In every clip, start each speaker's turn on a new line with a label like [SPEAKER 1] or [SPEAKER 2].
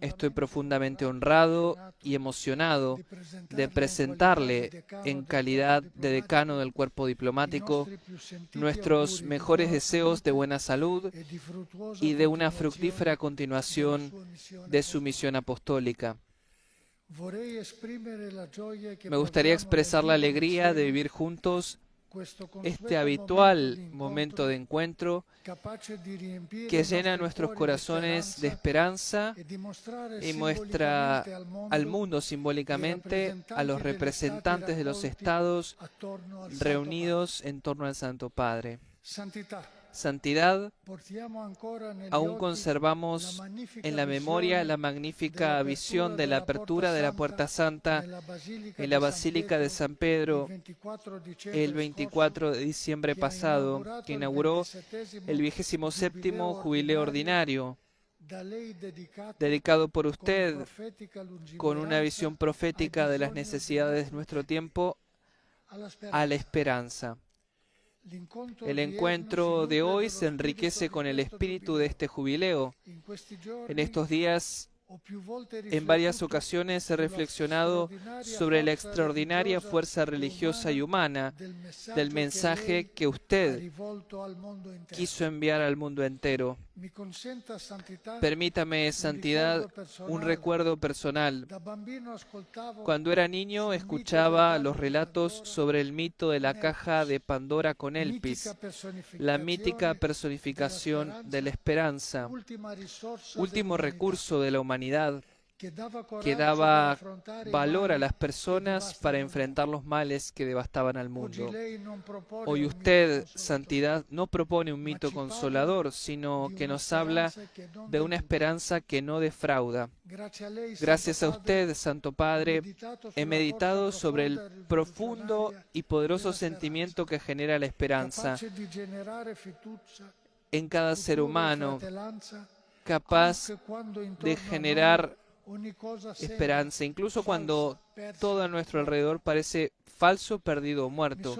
[SPEAKER 1] Estoy profundamente honrado y emocionado de presentarle, en calidad de decano del cuerpo diplomático, nuestros mejores deseos de buena salud y de una fructífera continuación de su misión apostólica. Me gustaría expresar la alegría de vivir juntos este habitual momento de encuentro que llena nuestros corazones de esperanza y muestra al mundo simbólicamente a los representantes de los estados reunidos en torno al Santo Padre. Santidad, aún conservamos en la memoria la magnífica visión de la apertura de la Puerta Santa en la Basílica de San Pedro el 24 de diciembre pasado, que inauguró el 27º Jubileo Ordinario, dedicado por usted con una visión profética de las necesidades de nuestro tiempo a la esperanza. El encuentro de hoy se enriquece con el espíritu de este jubileo. En estos días, en varias ocasiones he reflexionado sobre la extraordinaria fuerza religiosa y humana del mensaje que usted quiso enviar al mundo entero. Permítame, Santidad, un recuerdo personal. Cuando era niño escuchaba los relatos sobre el mito de la caja de Pandora con Elpis, la mítica personificación de la esperanza, último recurso de la humanidad, que daba valor a las personas para enfrentar los males que devastaban al mundo. Hoy usted, Santidad, no propone un mito consolador, sino que nos habla de una esperanza que no defrauda. Gracias a usted, Santo Padre, he meditado sobre el profundo y poderoso sentimiento que genera la esperanza en cada ser humano, capaz de generar esperanza, incluso cuando todo a nuestro alrededor parece falso, perdido o muerto.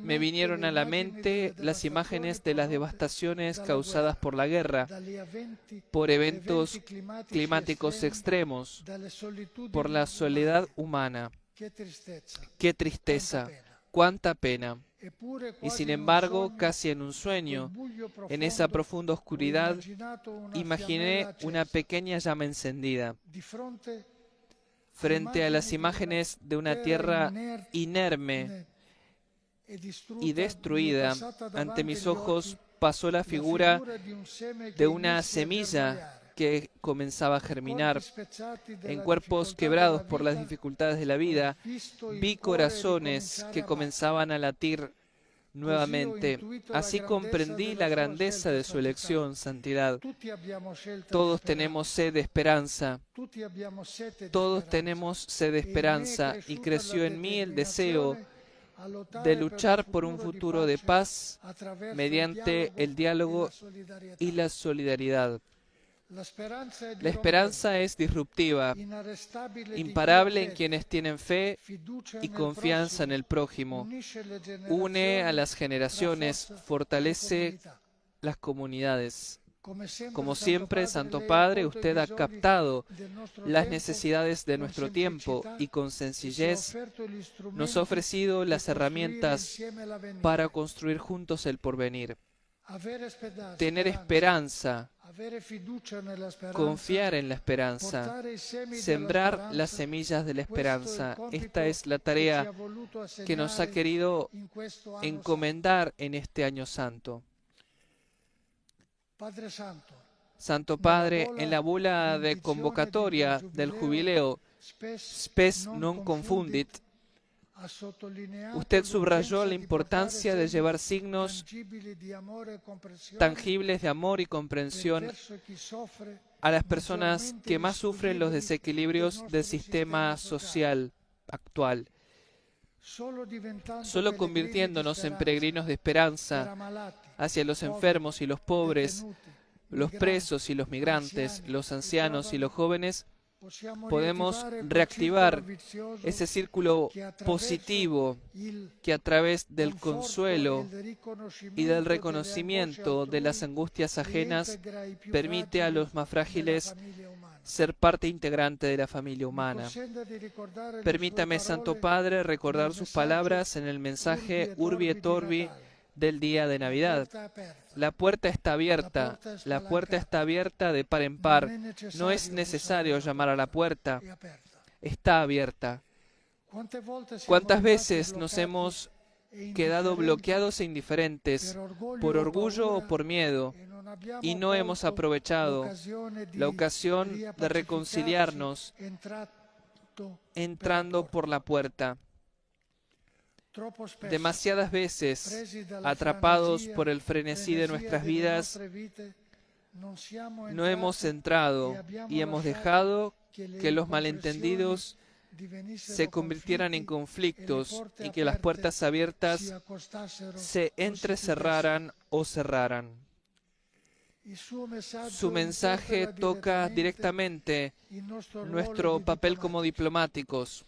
[SPEAKER 1] Me vinieron a la mente las imágenes de las devastaciones causadas por la guerra, por eventos climáticos extremos, por la soledad humana. ¡Qué tristeza! ¡Cuánta pena! Y sin embargo, casi en un sueño, en esa profunda oscuridad, imaginé una pequeña llama encendida. Frente a las imágenes de una tierra inerme y destruida, ante mis ojos pasó la figura de una semilla que comenzaba a germinar. En cuerpos quebrados por las dificultades de la vida, vi corazones que comenzaban a latir nuevamente. Así comprendí la grandeza de su elección, Santidad. Todos tenemos sed de esperanza. Todos tenemos sed de esperanza, y creció en mí el deseo de luchar por un futuro de paz mediante el diálogo y la solidaridad. La esperanza es disruptiva, imparable en quienes tienen fe y confianza en el prójimo. Une a las generaciones, fortalece las comunidades. Como siempre, Santo Padre, usted ha captado las necesidades de nuestro tiempo y con sencillez nos ha ofrecido las herramientas para construir juntos el porvenir. Tener esperanza, confiar en la esperanza, sembrar las semillas de la esperanza. Esta es la tarea que nos ha querido encomendar en este año santo. Santo Padre, en la bula de convocatoria del jubileo Spes non confundit, usted subrayó la importancia de llevar signos tangibles de amor y comprensión a las personas que más sufren los desequilibrios del sistema social actual. Solo convirtiéndonos en peregrinos de esperanza hacia los enfermos y los pobres, los presos y los migrantes, los ancianos y los jóvenes, podemos reactivar ese círculo positivo que a través del consuelo y del reconocimiento de las angustias ajenas permite a los más frágiles ser parte integrante de la familia humana. Permítame, Santo Padre, recordar sus palabras en el mensaje Urbi et Orbi del día de Navidad. La puerta está abierta, la puerta está abierta de par en par. No es necesario llamar a la puerta, está abierta. ¿Cuántas veces nos hemos quedado bloqueados e indiferentes por orgullo o por miedo y no hemos aprovechado la ocasión de reconciliarnos entrando por la puerta? Demasiadas veces, atrapados por el frenesí de nuestras vidas, no hemos entrado y hemos dejado que los malentendidos se convirtieran en conflictos y que las puertas abiertas se entrecerraran o cerraran. Su mensaje toca directamente nuestro papel como diplomáticos.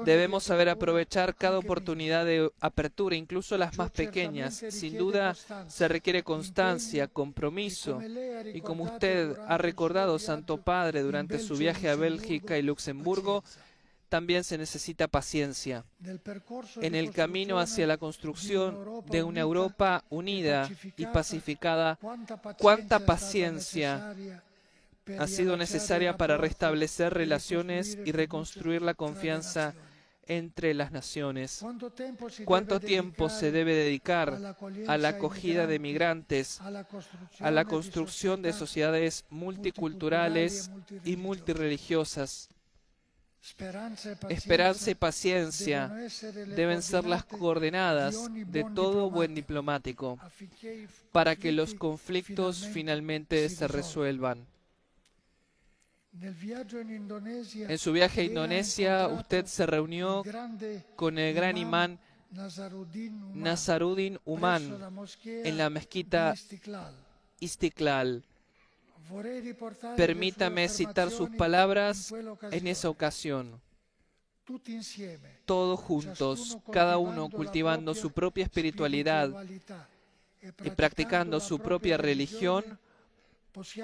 [SPEAKER 1] Debemos saber aprovechar cada oportunidad de apertura, incluso las más pequeñas. Sin duda se requiere constancia, compromiso, y como usted ha recordado, Santo Padre, durante su viaje a Bélgica y Luxemburgo, también se necesita paciencia. En el camino hacia la construcción de una Europa unida y pacificada, ¿cuánta paciencia ha sido necesaria para restablecer relaciones y reconstruir la confianza entre las naciones? ¿Cuánto tiempo se debe dedicar a la acogida de migrantes, a la construcción de sociedades multiculturales y multireligiosas? Esperanza y paciencia deben ser las coordenadas de todo buen diplomático para que los conflictos finalmente se resuelvan. En su viaje a Indonesia, usted se reunió con el gran imán Nazaruddin Uman en la mezquita Istiklal. Permítame citar sus palabras en esa ocasión. Todos juntos, cada uno cultivando su propia espiritualidad y practicando su propia religión,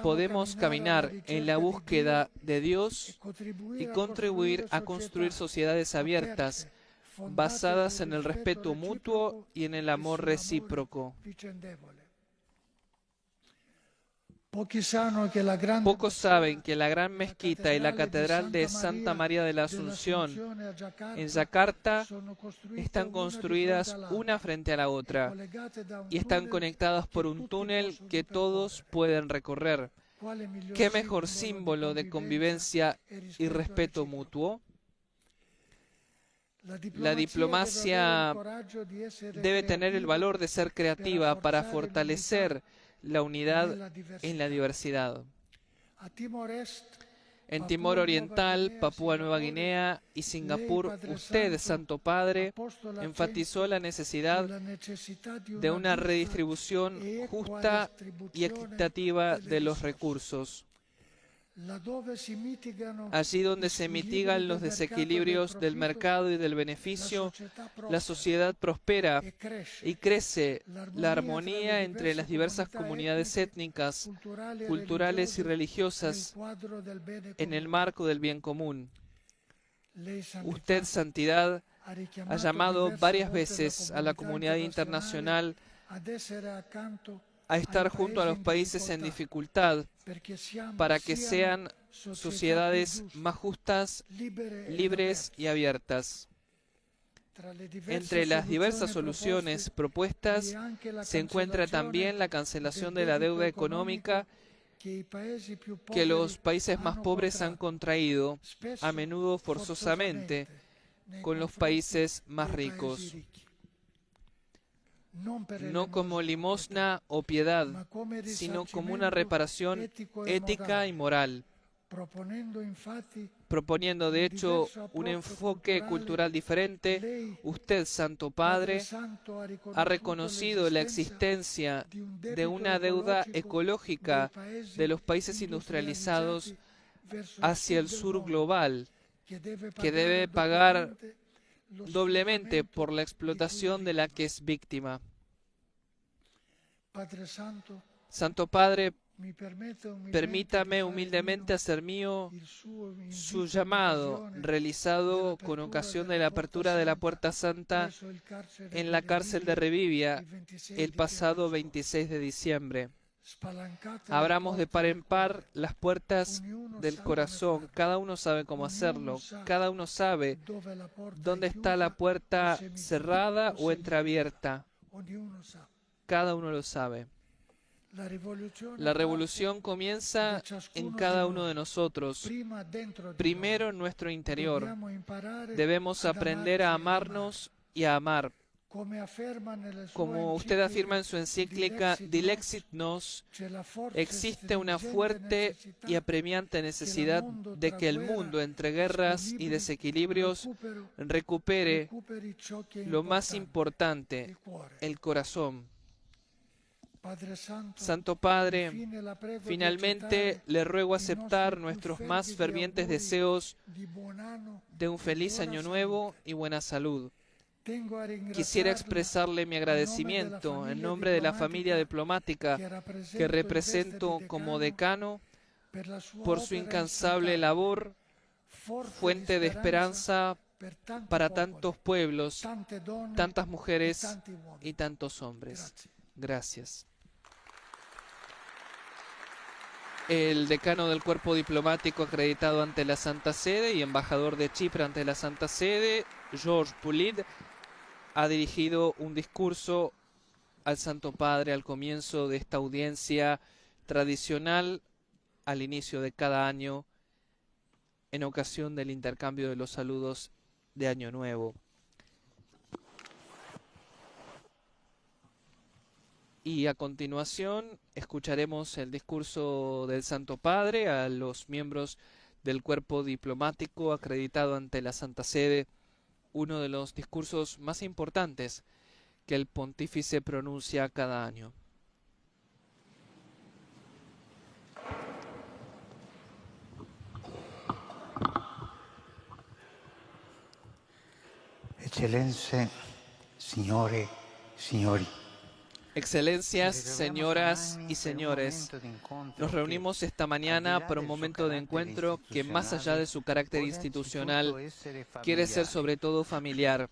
[SPEAKER 1] podemos caminar en la búsqueda de Dios y contribuir a construir sociedades abiertas, basadas en el respeto mutuo y en el amor recíproco. Pocos saben que la gran mezquita y la catedral de Santa María de la Asunción en Yakarta están construidas una frente a la otra y están conectadas por un túnel que todos pueden recorrer. ¿Qué mejor símbolo de convivencia y respeto mutuo? La diplomacia debe tener el valor de ser creativa para fortalecer la unidad en la diversidad. En Timor Oriental, Papúa Nueva Guinea y Singapur, usted, Santo Padre, enfatizó la necesidad de una redistribución justa y equitativa de los recursos. Allí donde se mitigan los desequilibrios del mercado y del beneficio, la sociedad prospera y crece la armonía entre las diversas comunidades étnicas, culturales y religiosas en el marco del bien común. Usted, Santidad, ha llamado varias veces a la comunidad internacional a estar junto a los países en dificultad para que sean sociedades más justas, libres y abiertas. Entre las diversas soluciones propuestas se encuentra también la cancelación de la deuda económica que los países más pobres han contraído, a menudo forzosamente, con los países más ricos. No como limosna o piedad, sino como una reparación ética y moral, proponiendo de hecho un enfoque cultural diferente. Usted, Santo Padre, ha reconocido la existencia de una deuda ecológica de los países industrializados hacia el sur global, que debe pagar doblemente por la explotación de la que es víctima. Santo Padre, Permítame humildemente hacer mío su llamado realizado con ocasión de la apertura de la Puerta Santa en la cárcel de Revivia el pasado 26 de diciembre. Abramos de par en par las puertas del corazón. Cada uno sabe cómo hacerlo. Cada uno sabe dónde está la puerta cerrada o entreabierta. Cada uno lo sabe. La revolución comienza en cada uno de nosotros, primero en nuestro interior. Debemos aprender a amarnos y a amar. Como usted afirma en su encíclica Dilexit Nos, existe una fuerte y apremiante necesidad de que el mundo, entre guerras y desequilibrios, recupere lo más importante, el corazón. Santo Padre, finalmente le ruego aceptar nuestros más fervientes deseos de un feliz año nuevo y buena salud. Quisiera expresarle mi agradecimiento en nombre de la familia diplomática que represento como decano por su incansable labor, fuente de esperanza para tantos pueblos, tantas mujeres y tantos hombres. Gracias. El decano del Cuerpo Diplomático acreditado ante la Santa Sede y embajador de Chipre ante la Santa Sede, Georges Poulid, ha dirigido un discurso al Santo Padre al comienzo de esta audiencia tradicional al inicio de cada año en ocasión del intercambio de los saludos de Año Nuevo. Y a continuación escucharemos el discurso del Santo Padre a los miembros del Cuerpo Diplomático acreditado ante la Santa Sede, uno de los discursos más importantes que el pontífice pronuncia cada año.
[SPEAKER 2] Eccellenze, signore, signori.
[SPEAKER 1] Excelencias, señoras y señores, nos reunimos esta mañana para un momento de encuentro que, más allá de su carácter institucional, quiere ser sobre todo familiar.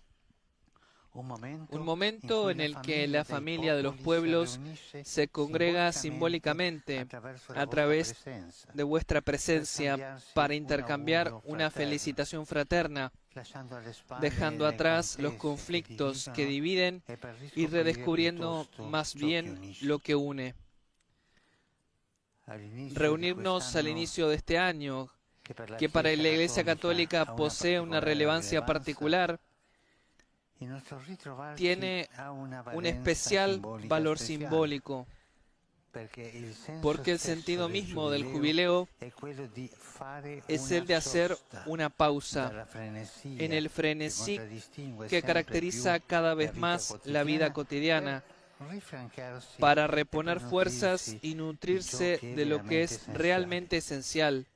[SPEAKER 1] Un momento en el que la familia de los pueblos se congrega simbólicamente a través de vuestra presencia para intercambiar una felicitación fraterna, dejando atrás los conflictos que dividen y redescubriendo más bien lo que une. Reunirnos al inicio de este año, que para la Iglesia Católica posee una relevancia particular, tiene un especial valor simbólico, porque el sentido mismo del jubileo es el de hacer una pausa en el frenesí que caracteriza cada vez más la vida cotidiana, para reponer fuerzas y nutrirse de lo que es realmente esencial,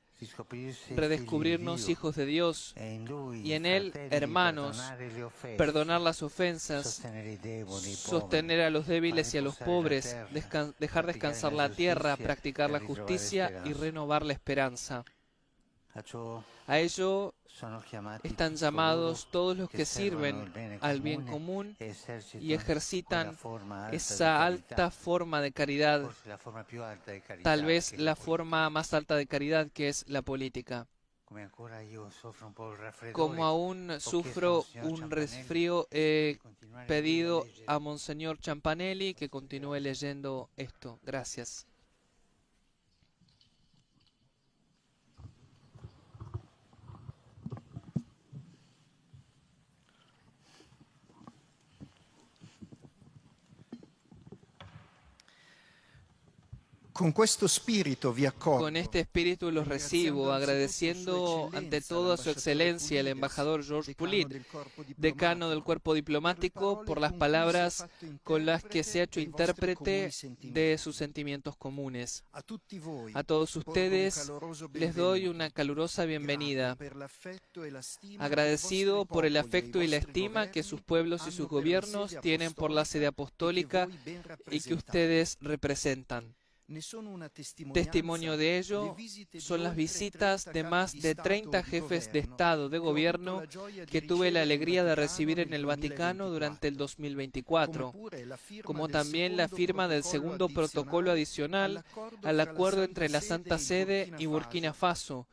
[SPEAKER 1] redescubrirnos hijos de Dios y en Él hermanos, perdonar las ofensas, sostener a los débiles y a los pobres, dejar descansar la tierra, practicar la justicia y renovar la esperanza. A ello están llamados todos los que sirven al bien común y ejercitan esa alta forma de caridad, tal vez la forma más alta de caridad, que es la política. Como aún sufro un resfrío, he pedido a Monseñor Champanelli que continúe leyendo esto. Gracias.
[SPEAKER 3] Con este espíritu los recibo, agradeciendo ante todo a su excelencia el embajador Georges Poulid, decano del Cuerpo Diplomático, por las palabras con las que se ha hecho intérprete de sus sentimientos comunes. A todos ustedes les doy una calurosa bienvenida, agradecido por el afecto y la estima que sus pueblos y sus gobiernos tienen por la sede apostólica y que ustedes representan.
[SPEAKER 1] Testimonio de ello son las visitas de más de 30 jefes de Estado, de Gobierno, que tuve la alegría de recibir en el Vaticano durante el 2024, como también la firma del segundo protocolo adicional al acuerdo entre la Santa Sede y Burkina Faso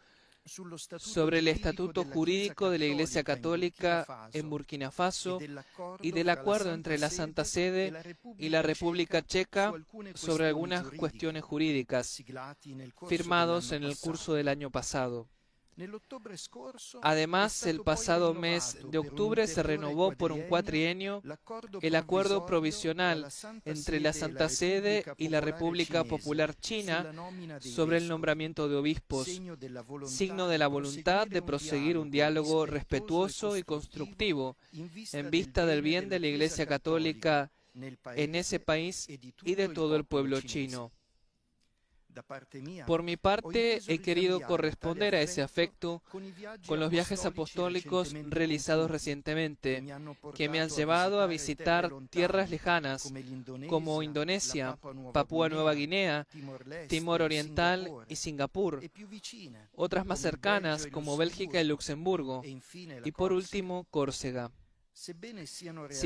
[SPEAKER 1] sobre el estatuto jurídico de la Iglesia Católica en Burkina Faso y del acuerdo entre la Santa Sede y la República Checa sobre algunas cuestiones jurídicas, firmados en el curso del año pasado. Además, el pasado mes de octubre se renovó por un cuatrienio el acuerdo provisional entre la Santa Sede y la República Popular China sobre el nombramiento de obispos, signo de la voluntad de proseguir un diálogo respetuoso y constructivo en vista del bien de la Iglesia Católica en ese país y de todo el pueblo chino. Por mi parte, he querido corresponder a ese afecto con los viajes apostólicos realizados recientemente, que me han llevado a visitar tierras lejanas como Indonesia, Papúa Nueva Guinea, Timor Oriental y Singapur, otras más cercanas como Bélgica y Luxemburgo, y por último, Córcega. Si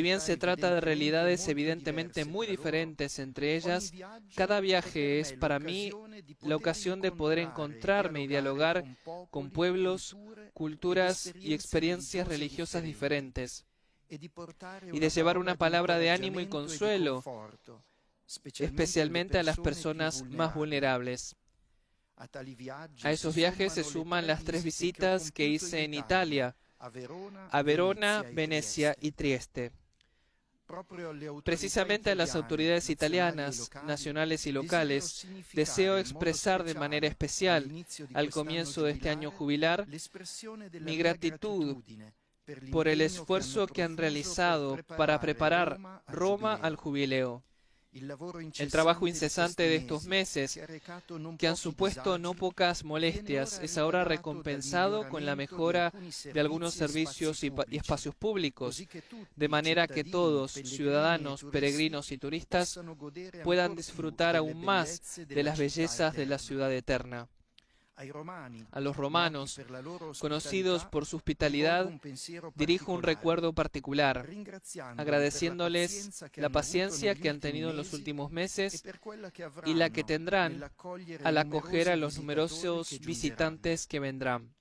[SPEAKER 1] bien se trata de realidades evidentemente muy diferentes entre ellas, cada viaje es para mí la ocasión de poder encontrarme y dialogar con pueblos, culturas y experiencias religiosas diferentes, y de llevar una palabra de ánimo y consuelo, especialmente a las personas más vulnerables. A esos viajes se suman las 3 visitas que hice en Italia, a Verona, Venecia y Trieste. Precisamente a las autoridades italianas, nacionales y locales, deseo expresar de manera especial, al comienzo de este año jubilar, mi gratitud por el esfuerzo que han realizado para preparar Roma al jubileo. El trabajo incesante de estos meses, que han supuesto no pocas molestias, es ahora recompensado con la mejora de algunos servicios y espacios públicos, de manera que todos, ciudadanos, peregrinos y turistas, puedan disfrutar aún más de las bellezas de la ciudad eterna. A los romanos, conocidos por su hospitalidad, dirijo un recuerdo particular, agradeciéndoles la paciencia que han tenido en los últimos meses y la que tendrán al acoger a los numerosos visitantes que vendrán.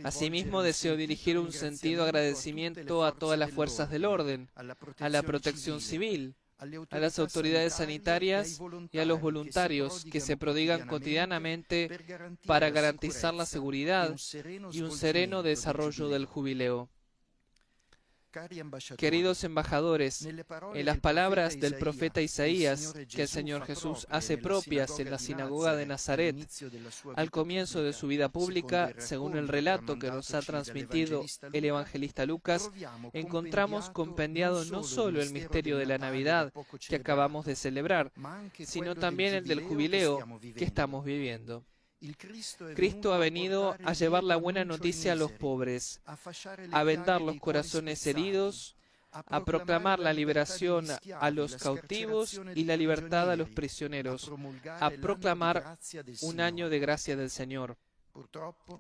[SPEAKER 1] Asimismo, deseo dirigir un sentido agradecimiento a todas las fuerzas del orden, a la protección civil, a las autoridades sanitarias y a los voluntarios que se prodigan cotidianamente para garantizar la seguridad y un sereno desarrollo del jubileo. Queridos embajadores, en las palabras del profeta Isaías, que el Señor Jesús hace propias en la sinagoga de Nazaret, al comienzo de su vida pública, según el relato que nos ha transmitido el evangelista Lucas, encontramos compendiado no solo el misterio de la Navidad que acabamos de celebrar, sino también el del jubileo que estamos viviendo. Cristo ha venido a llevar la buena noticia a los pobres, a vendar los corazones heridos, a proclamar la liberación a los cautivos y la libertad a los prisioneros, a proclamar un año de gracia del Señor.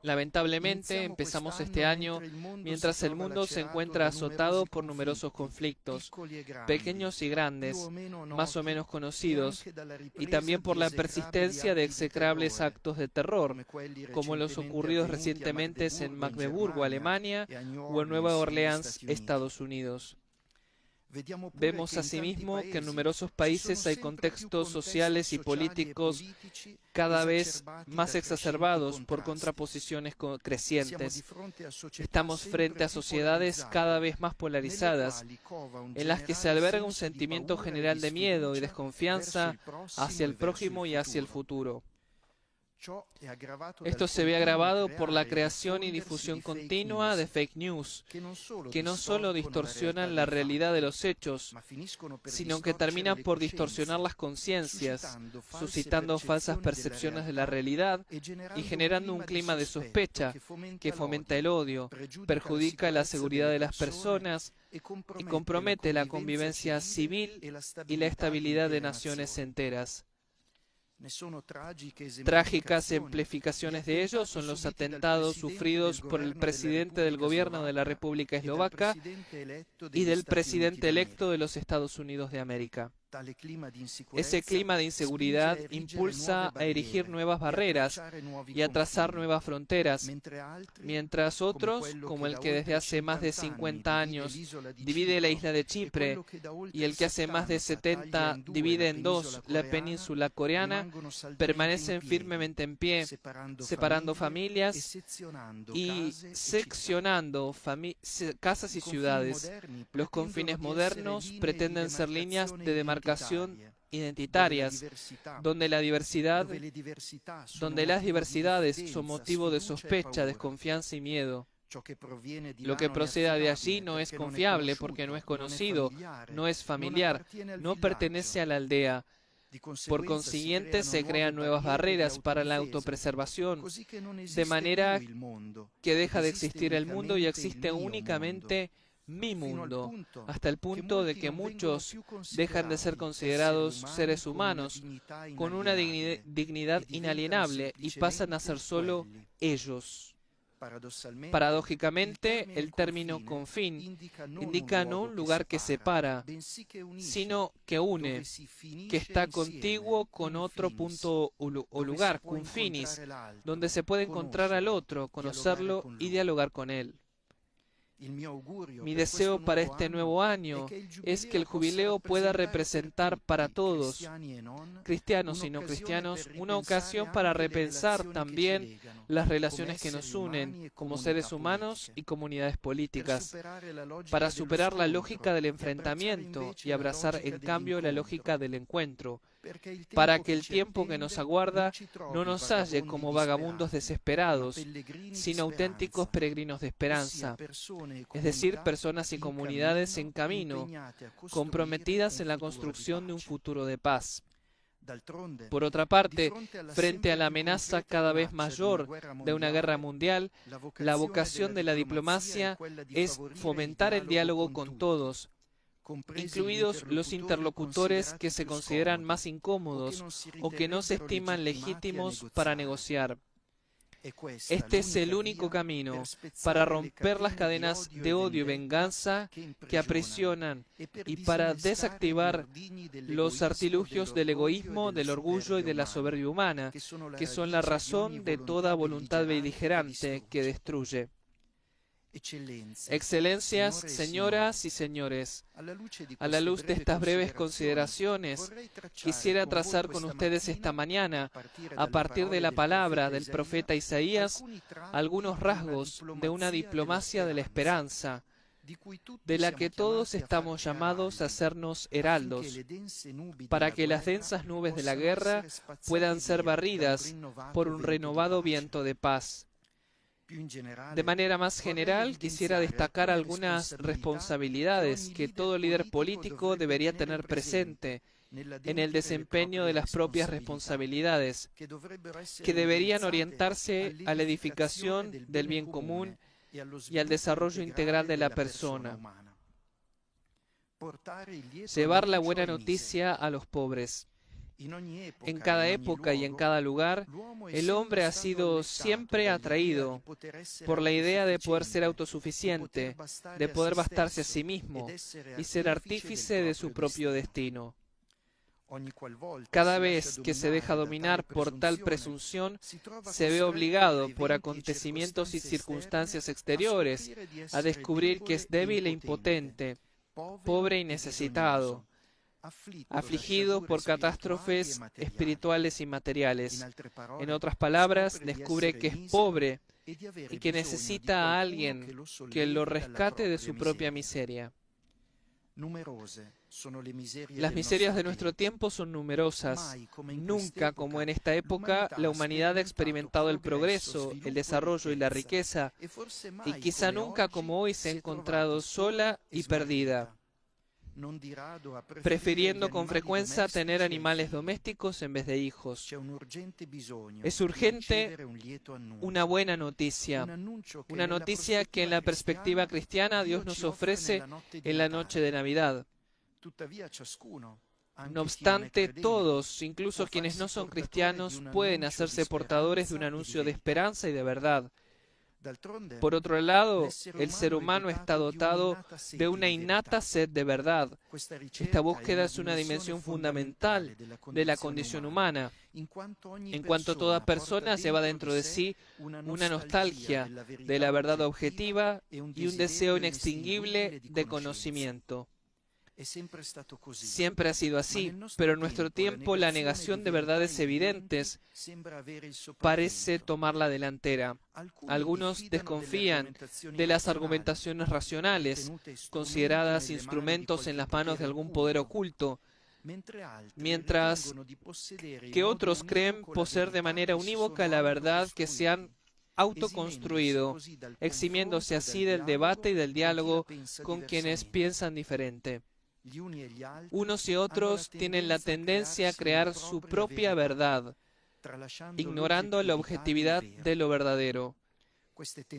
[SPEAKER 1] Lamentablemente, empezamos este año mientras el mundo se encuentra azotado por numerosos conflictos, pequeños y grandes, más o menos conocidos, y también por la persistencia de execrables actos de terror, como los ocurridos recientemente en Magdeburgo, Alemania, o en Nueva Orleans, Estados Unidos. Vemos asimismo que en numerosos países hay contextos sociales y políticos cada vez más exacerbados por contraposiciones crecientes. Estamos frente a sociedades cada vez más polarizadas, en las que se alberga un sentimiento general de miedo y desconfianza hacia el prójimo y hacia el futuro. Esto se ve agravado por la creación y difusión continua de fake news, que no solo distorsionan la realidad de los hechos, sino que terminan por distorsionar las conciencias, suscitando falsas percepciones de la realidad y generando un clima de sospecha que fomenta el odio, perjudica la seguridad de las personas y compromete la convivencia civil y la estabilidad de naciones enteras. Trágicas ejemplificaciones de ello son los atentados sufridos por el presidente del gobierno de la República Eslovaca y del presidente electo de los Estados Unidos de América. Ese clima de inseguridad impulsa a erigir nuevas barreras y a trazar nuevas fronteras, mientras otros, como el que desde hace más de 50 años divide la isla de Chipre y el que hace más de 70 divide en dos la península coreana, permanecen firmemente en pie, separando familias y seccionando casas y ciudades. Los confines modernos pretenden ser líneas de demarcación identitarias, donde las diversidades son motivo de sospecha, desconfianza y miedo. Lo que proceda de allí no es confiable porque no es conocido, no es familiar, no pertenece a la aldea. Por consiguiente, se crean nuevas barreras para la autopreservación, de manera que deja de existir el mundo y existe únicamente mi mundo, hasta el punto de que muchos dejan de ser considerados seres humanos con una dignidad inalienable y pasan a ser solo ellos. Paradójicamente, el término confín indica no un lugar que separa, sino que une, que está contiguo con otro punto o lugar, confinis, donde se puede encontrar al otro, conocerlo y dialogar con él. Mi deseo para este nuevo año es que el jubileo pueda representar para todos, cristianos y no cristianos, una ocasión para repensar también las relaciones que nos unen como seres humanos y comunidades políticas, para superar la lógica del enfrentamiento y abrazar en cambio la lógica del encuentro, para que el tiempo que nos aguarda no nos halle como vagabundos desesperados, sino auténticos peregrinos de esperanza, es decir, personas y comunidades en camino, comprometidas en la construcción de un futuro de paz. Por otra parte, frente a la amenaza cada vez mayor de una guerra mundial, la vocación de la diplomacia es fomentar el diálogo con todos, incluidos los interlocutores que se consideran más incómodos o que no se estiman legítimos para negociar. Este es el único camino para romper las cadenas de odio y venganza que aprisionan y para desactivar los artilugios del egoísmo, del orgullo y de la soberbia humana, que son la razón de toda voluntad beligerante que destruye. Excelencias, señoras y señores, a la luz de estas breves consideraciones, quisiera trazar con ustedes esta mañana, a partir de la palabra del profeta Isaías, algunos rasgos de una diplomacia de la esperanza, de la que todos estamos llamados a hacernos heraldos, para que las densas nubes de la guerra puedan ser barridas por un renovado viento de paz. De manera más general, quisiera destacar algunas responsabilidades que todo líder político debería tener presente en el desempeño de las propias responsabilidades, que deberían orientarse a la edificación del bien común y al desarrollo integral de la persona. Llevar la buena noticia a los pobres. En cada época y en cada lugar, el hombre ha sido siempre atraído por la idea de poder ser autosuficiente, de poder bastarse a sí mismo y ser artífice de su propio destino. Cada vez que se deja dominar por tal presunción, se ve obligado por acontecimientos y circunstancias exteriores a descubrir que es débil e impotente, pobre y necesitado, afligido por catástrofes espirituales y materiales. En otras palabras, descubre que es pobre y que necesita a alguien que lo rescate de su propia miseria. Las miserias de nuestro tiempo son numerosas. Nunca, como en esta época, la humanidad ha experimentado el progreso, el desarrollo y la riqueza, y quizá nunca como hoy se ha encontrado sola y perdida, prefiriendo con frecuencia tener animales domésticos en vez de hijos. Es urgente una buena noticia, una noticia que en la perspectiva cristiana Dios nos ofrece en la noche de Navidad. No obstante, todos, incluso quienes no son cristianos, pueden hacerse portadores de un anuncio de esperanza y de verdad. Por otro lado, el ser humano está dotado de una innata sed de verdad. Esta búsqueda es una dimensión fundamental de la condición humana, en cuanto toda persona lleva dentro de sí una nostalgia de la verdad objetiva y un deseo inextinguible de conocimiento. Siempre ha sido así, pero en nuestro tiempo la negación de verdades evidentes parece tomar la delantera. Algunos desconfían de las argumentaciones racionales, consideradas instrumentos en las manos de algún poder oculto, mientras que otros creen poseer de manera unívoca la verdad que se han autoconstruido, eximiéndose así del debate y del diálogo con quienes piensan diferente. Unos y otros tienen la tendencia a crear su propia verdad, ignorando la objetividad de lo verdadero.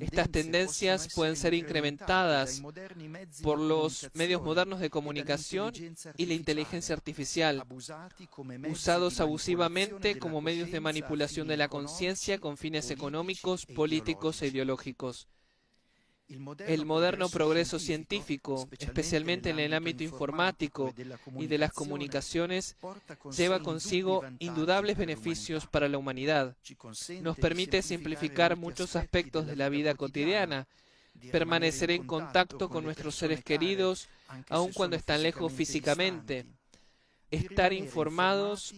[SPEAKER 1] Estas tendencias pueden ser incrementadas por los medios modernos de comunicación y la inteligencia artificial, usados abusivamente como medios de manipulación de la conciencia con fines económicos, políticos e ideológicos. El moderno progreso científico, especialmente en el ámbito informático y de las comunicaciones, lleva consigo indudables beneficios para la humanidad. Nos permite simplificar muchos aspectos de la vida cotidiana, permanecer en contacto con nuestros seres queridos, aun cuando están lejos físicamente, estar informados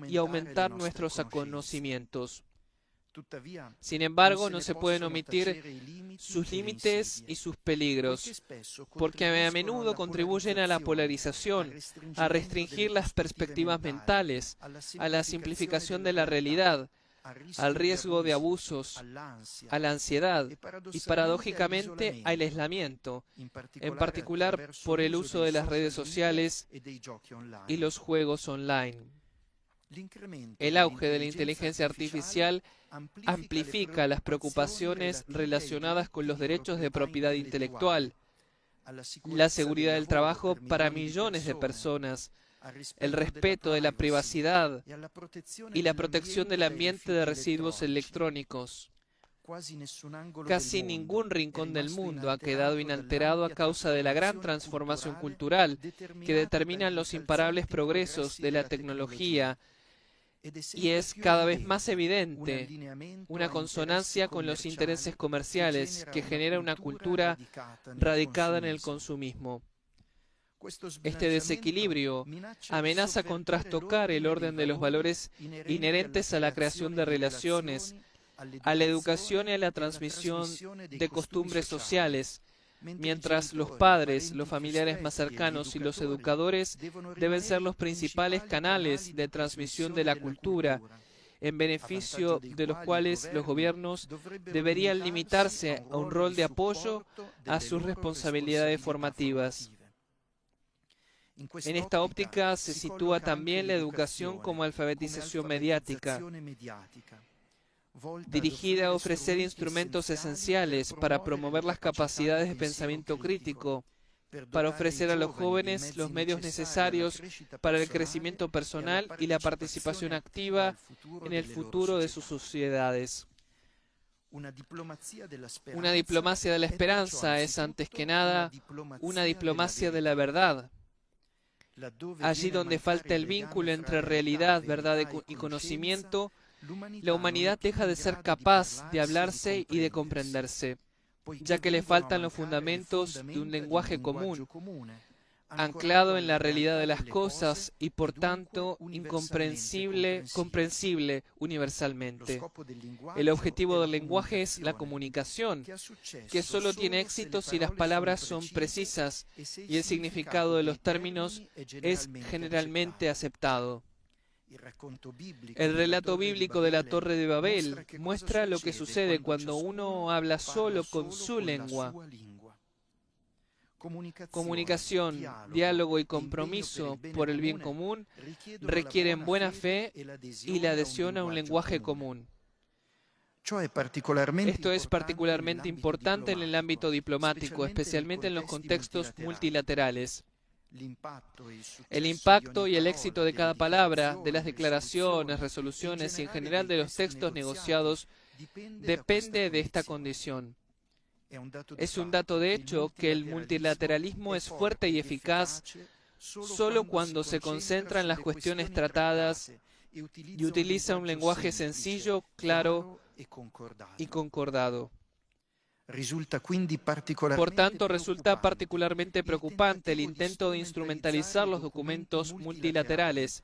[SPEAKER 1] y aumentar nuestros conocimientos. Sin embargo, no se pueden omitir sus límites y sus peligros, porque a menudo contribuyen a la polarización, a restringir las perspectivas mentales, a la simplificación de la realidad, al riesgo de abusos, a la ansiedad y, paradójicamente, al aislamiento, en particular por el uso de las redes sociales y los juegos online. El auge de la inteligencia artificial amplifica las preocupaciones relacionadas con los derechos de propiedad intelectual, la seguridad del trabajo para millones de personas, el respeto de la privacidad y la protección del ambiente de residuos electrónicos. Casi ningún rincón del mundo ha quedado inalterado a causa de la gran transformación cultural que determinan los imparables progresos de la tecnología, y es cada vez más evidente una consonancia con los intereses comerciales que genera una cultura radicada en el consumismo. Este desequilibrio amenaza con trastocar el orden de los valores inherentes a la creación de relaciones, a la educación y a la transmisión de costumbres sociales, mientras los padres, los familiares más cercanos y los educadores deben ser los principales canales de transmisión de la cultura, en beneficio de los cuales los gobiernos deberían limitarse a un rol de apoyo a sus responsabilidades formativas. En esta óptica se sitúa también la educación como alfabetización mediática, dirigida a ofrecer instrumentos esenciales para promover las capacidades de pensamiento crítico, para ofrecer a los jóvenes los medios necesarios para el crecimiento personal y la participación activa en el futuro de sus sociedades. Una diplomacia de la esperanza es, antes que nada, una diplomacia de la verdad. Allí donde falta el vínculo entre realidad, verdad y conocimiento, la humanidad deja de ser capaz de hablarse y de comprenderse, ya que le faltan los fundamentos de un lenguaje común, anclado en la realidad de las cosas y por tanto comprensible universalmente. El objetivo del lenguaje es la comunicación, que solo tiene éxito si las palabras son precisas y el significado de los términos es generalmente aceptado. El relato bíblico de la Torre de Babel muestra lo que sucede cuando uno habla solo con su lengua. Comunicación, diálogo y compromiso por el bien común requieren buena fe y la adhesión a un lenguaje común. Esto es particularmente importante en el ámbito diplomático, especialmente en los contextos multilaterales. El impacto y el éxito de cada palabra, de las declaraciones, resoluciones y en general de los textos negociados depende de esta condición. Es un dato de hecho que el multilateralismo es fuerte y eficaz solo cuando se concentra en las cuestiones tratadas y utiliza un lenguaje sencillo, claro y concordado. Por tanto, resulta particularmente preocupante el intento de instrumentalizar los documentos multilaterales,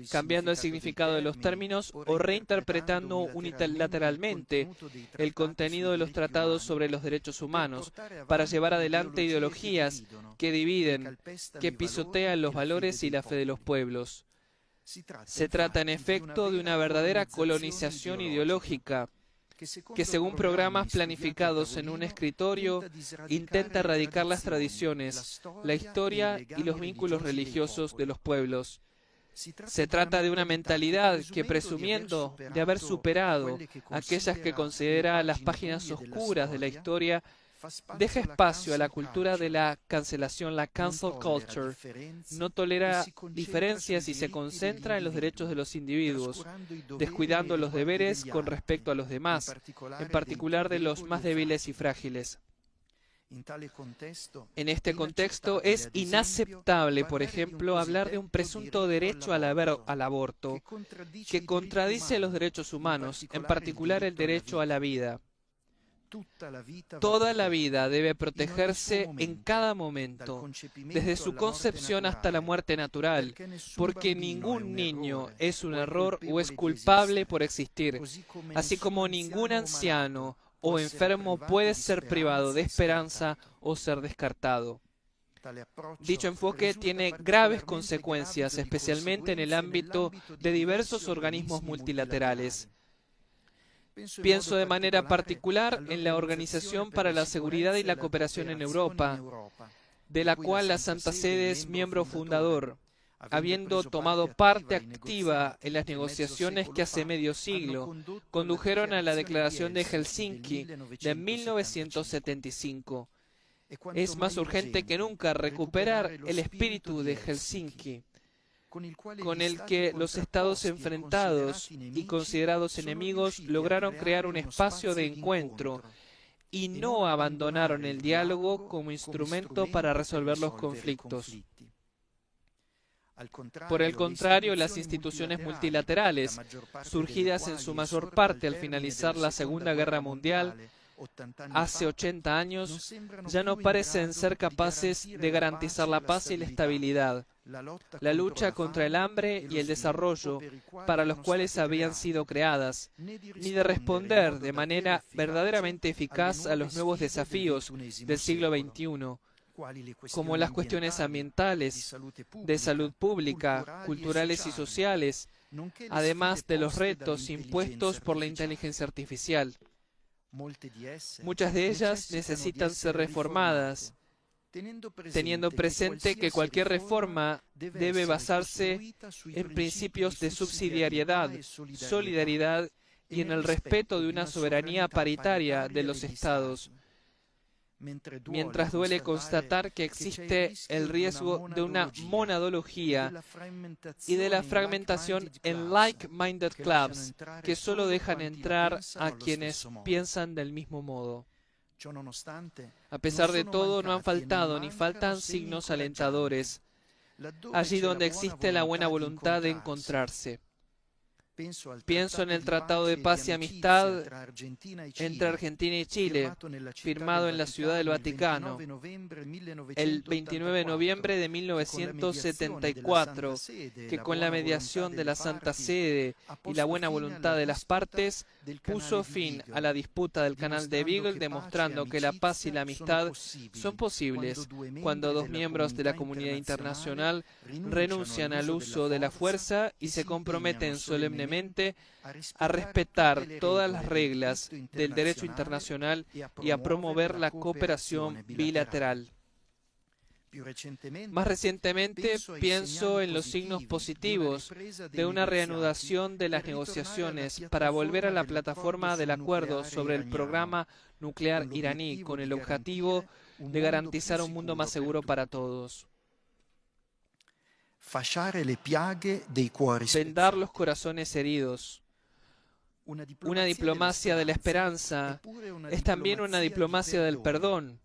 [SPEAKER 1] cambiando el significado de los términos o reinterpretando unilateralmente el contenido de los tratados sobre los derechos humanos para llevar adelante ideologías que dividen, que pisotean los valores y la fe de los pueblos. Se trata, en efecto, de una verdadera colonización ideológica que, según programas planificados en un escritorio, intenta erradicar las tradiciones, la historia y los vínculos religiosos de los pueblos. Se trata de una mentalidad que, presumiendo de haber superado aquellas que considera las páginas oscuras de la historia, deja espacio a la cultura de la cancelación, la cancel culture, no tolera diferencias y se concentra en los derechos de los individuos, descuidando los deberes con respecto a los demás, en particular de los más débiles y frágiles. En este contexto es inaceptable, por ejemplo, hablar de un presunto derecho al aborto, que contradice los derechos humanos, en particular el derecho a la vida. Toda la vida debe protegerse en cada momento, desde su concepción hasta la muerte natural, porque ningún niño es un error o es culpable por existir, así como ningún anciano o enfermo puede ser privado de esperanza o ser descartado. Dicho enfoque tiene graves consecuencias, especialmente en el ámbito de diversos organismos multilaterales. Pienso de manera particular en la Organización para la Seguridad y la Cooperación en Europa, de la cual la Santa Sede es miembro fundador, habiendo tomado parte activa en las negociaciones que hace medio siglo condujeron a la Declaración de Helsinki de 1975. Es más urgente que nunca recuperar el espíritu de Helsinki, con el que los estados enfrentados y considerados enemigos lograron crear un espacio de encuentro y no abandonaron el diálogo como instrumento para resolver los conflictos. Por el contrario, las instituciones multilaterales, surgidas en su mayor parte al finalizar la Segunda Guerra Mundial, hace 80 años, ya no parecen ser capaces de garantizar la paz y la estabilidad, la lucha contra el hambre y el desarrollo para los cuales habían sido creadas, ni de responder de manera verdaderamente eficaz a los nuevos desafíos del siglo XXI, como las cuestiones ambientales, de salud pública, culturales y sociales, además de los retos impuestos por la inteligencia artificial. Muchas de ellas necesitan ser reformadas, teniendo presente que cualquier reforma debe basarse en principios de subsidiariedad, solidaridad y en el respeto de una soberanía paritaria de los Estados. Mientras duele constatar que existe el riesgo de una monadología y de la fragmentación en like-minded clubs que solo dejan entrar a quienes piensan del mismo modo. A pesar de todo, no han faltado ni faltan signos alentadores, allí donde existe la buena voluntad de encontrarse. Pienso en el Tratado de Paz y Amistad entre Argentina y Chile, firmado en la Ciudad del Vaticano el 29 de noviembre de 1974, que con la mediación de la Santa Sede y la buena voluntad de las partes, puso fin a la disputa del Canal de Beagle, demostrando que la paz y la amistad son posibles cuando dos miembros de la comunidad internacional renuncian al uso de la fuerza y se comprometen solemnemente a respetar todas las reglas del derecho internacional y a promover la cooperación bilateral. Más recientemente, pienso en los signos positivos de una reanudación de las negociaciones para volver a la plataforma del acuerdo sobre el programa nuclear iraní con el objetivo de garantizar un mundo más seguro para todos. vendar los corazones heridos. Una diplomacia de la esperanza es también una diplomacia del perdón,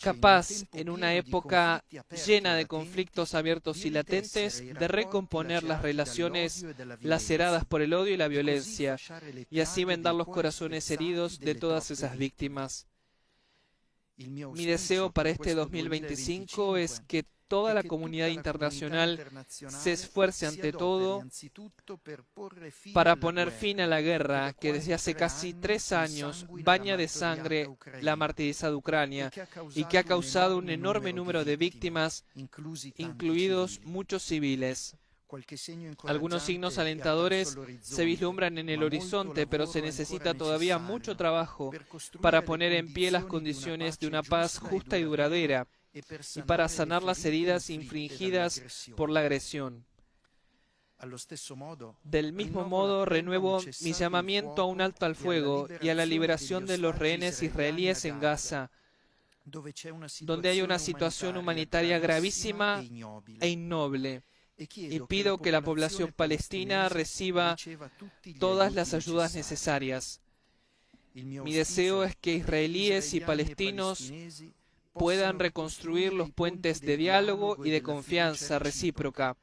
[SPEAKER 1] capaz, en una época llena de conflictos abiertos y latentes, de recomponer las relaciones laceradas por el odio y la violencia, y así vendar los corazones heridos de todas esas víctimas. Mi deseo para este 2025 es que toda la comunidad internacional se esfuerce ante todo para poner fin a la guerra que desde hace casi 3 años baña de sangre la martirizada Ucrania y que ha causado un enorme número de víctimas, incluidos muchos civiles. Algunos signos alentadores se vislumbran en el horizonte, pero se necesita todavía mucho trabajo para poner en pie las condiciones de una paz justa y duradera y para sanar las heridas infligidas por la agresión. Del mismo modo, renuevo mi llamamiento a un alto al fuego y a la liberación de los rehenes israelíes en Gaza, donde hay una situación humanitaria gravísima e innoble. Y pido que la población palestina reciba todas las ayudas necesarias. Mi deseo es que israelíes y palestinos puedan reconstruir los puentes de diálogo y de confianza recíproca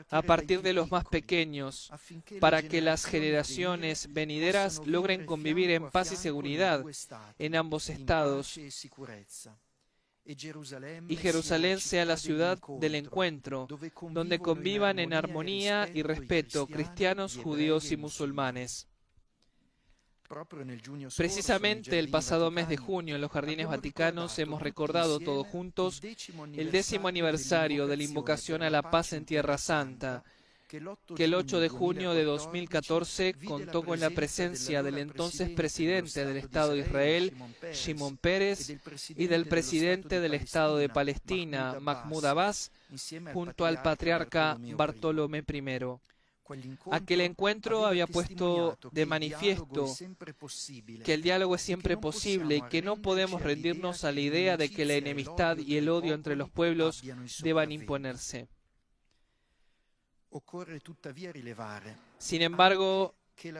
[SPEAKER 1] a partir de los más pequeños, para que las generaciones venideras logren convivir en paz y seguridad en ambos estados, y Jerusalén sea la ciudad del encuentro, donde convivan en armonía y respeto cristianos, judíos y musulmanes. Precisamente el pasado mes de junio en los Jardines Vaticanos hemos recordado todos juntos el 10º aniversario de la invocación a la paz en Tierra Santa, que el 8 de junio de 2014 contó con la presencia del entonces presidente del Estado de Israel, Shimon Peres, y del presidente del Estado de Palestina, Mahmoud Abbas, junto al patriarca Bartolomé I. Aquel encuentro había puesto de manifiesto que el diálogo es siempre posible y que no podemos rendirnos a la idea de que la enemistad y el odio entre los pueblos deban imponerse. Sin embargo,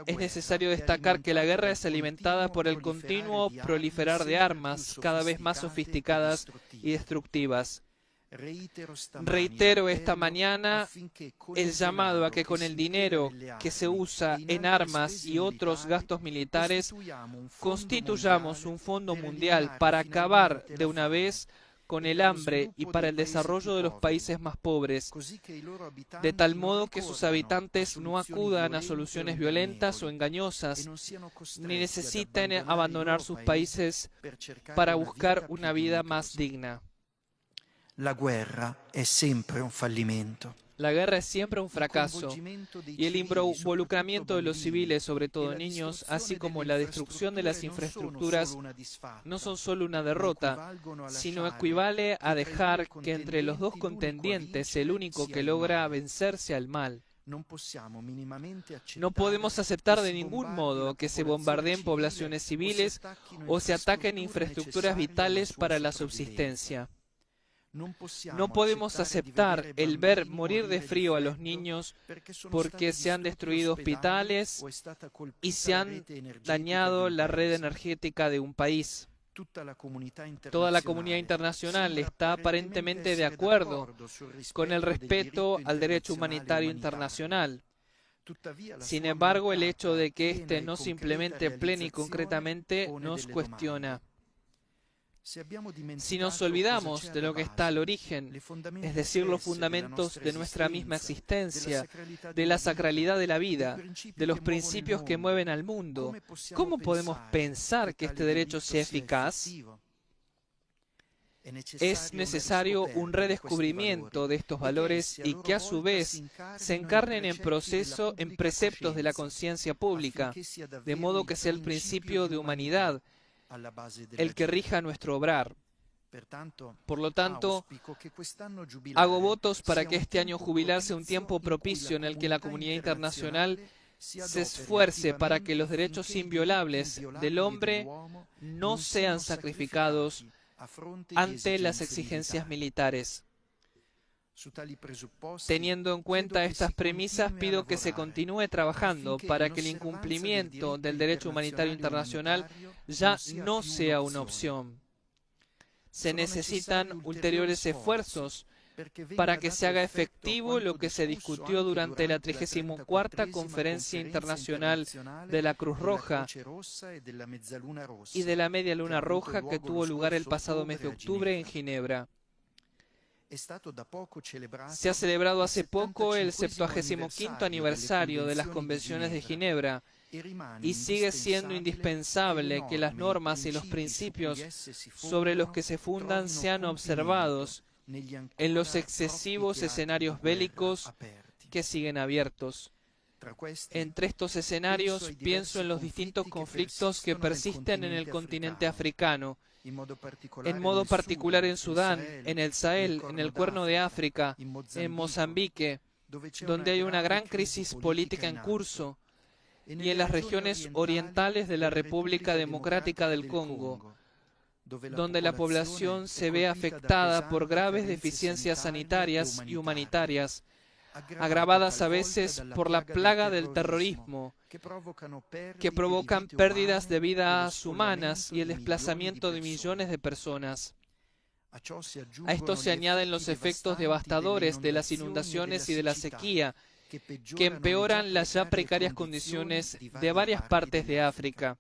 [SPEAKER 1] es necesario destacar que la guerra es alimentada por el continuo proliferar de armas cada vez más sofisticadas y destructivas. Reitero esta mañana el llamado a que con el dinero que se usa en armas y otros gastos militares constituyamos un fondo mundial para acabar de una vez con el hambre y para el desarrollo de los países más pobres, de tal modo que sus habitantes no acudan a soluciones violentas o engañosas, ni necesiten abandonar sus países para buscar una vida más digna.
[SPEAKER 2] La guerra es siempre un fallimento.
[SPEAKER 1] La guerra es siempre un fracaso, y el involucramiento de los civiles, sobre todo niños, así como la destrucción de las infraestructuras, no son solo una derrota, sino equivale a dejar que entre los dos contendientes el único que logra vencerse al mal. No podemos aceptar de ningún modo que se bombardeen poblaciones civiles o se ataquen infraestructuras vitales para la subsistencia. No podemos aceptar el ver morir de frío a los niños porque se han destruido hospitales y se han dañado la red energética de un país. Toda la comunidad internacional está aparentemente de acuerdo con el respeto al derecho humanitario internacional. Sin embargo, el hecho de que éste no se implemente plena y concretamente nos cuestiona. Si nos olvidamos de lo que está al origen, es decir, los fundamentos de nuestra misma existencia, de la sacralidad de la vida, de los principios que mueven al mundo, ¿cómo podemos pensar que este derecho sea eficaz? Es necesario un redescubrimiento de estos valores y que a su vez se encarnen en preceptos de la conciencia pública, de modo que sea el principio de humanidad el que rija nuestro obrar. Por lo tanto, hago votos para que este año jubilar sea un tiempo propicio en el que la comunidad internacional se esfuerce para que los derechos inviolables del hombre no sean sacrificados ante las exigencias militares. Teniendo en cuenta estas premisas, pido que se continúe trabajando para que el incumplimiento del derecho humanitario internacional ya no sea una opción. Se necesitan ulteriores esfuerzos para que se haga efectivo lo que se discutió durante la 34ª Conferencia Internacional de la Cruz Roja y de la Media Luna Roja que tuvo lugar el pasado mes de octubre en Ginebra. Se ha celebrado hace poco el 75º aniversario de las Convenciones de Ginebra y sigue siendo indispensable que las normas y los principios sobre los que se fundan sean observados en los excesivos escenarios bélicos que siguen abiertos. Entre estos escenarios pienso en los distintos conflictos que persisten en el continente africano, en modo particular en Sudán, en el Sahel, en el Cuerno de África, en Mozambique, donde hay una gran crisis política en curso, y en las regiones orientales de la República Democrática del Congo, donde la población se ve afectada por graves deficiencias sanitarias y humanitarias, agravadas a veces por la plaga del terrorismo, que provocan pérdidas de vidas humanas y el desplazamiento de millones de personas. A esto se añaden los efectos devastadores de las inundaciones y de la sequía, que empeoran las ya precarias condiciones de varias partes de África.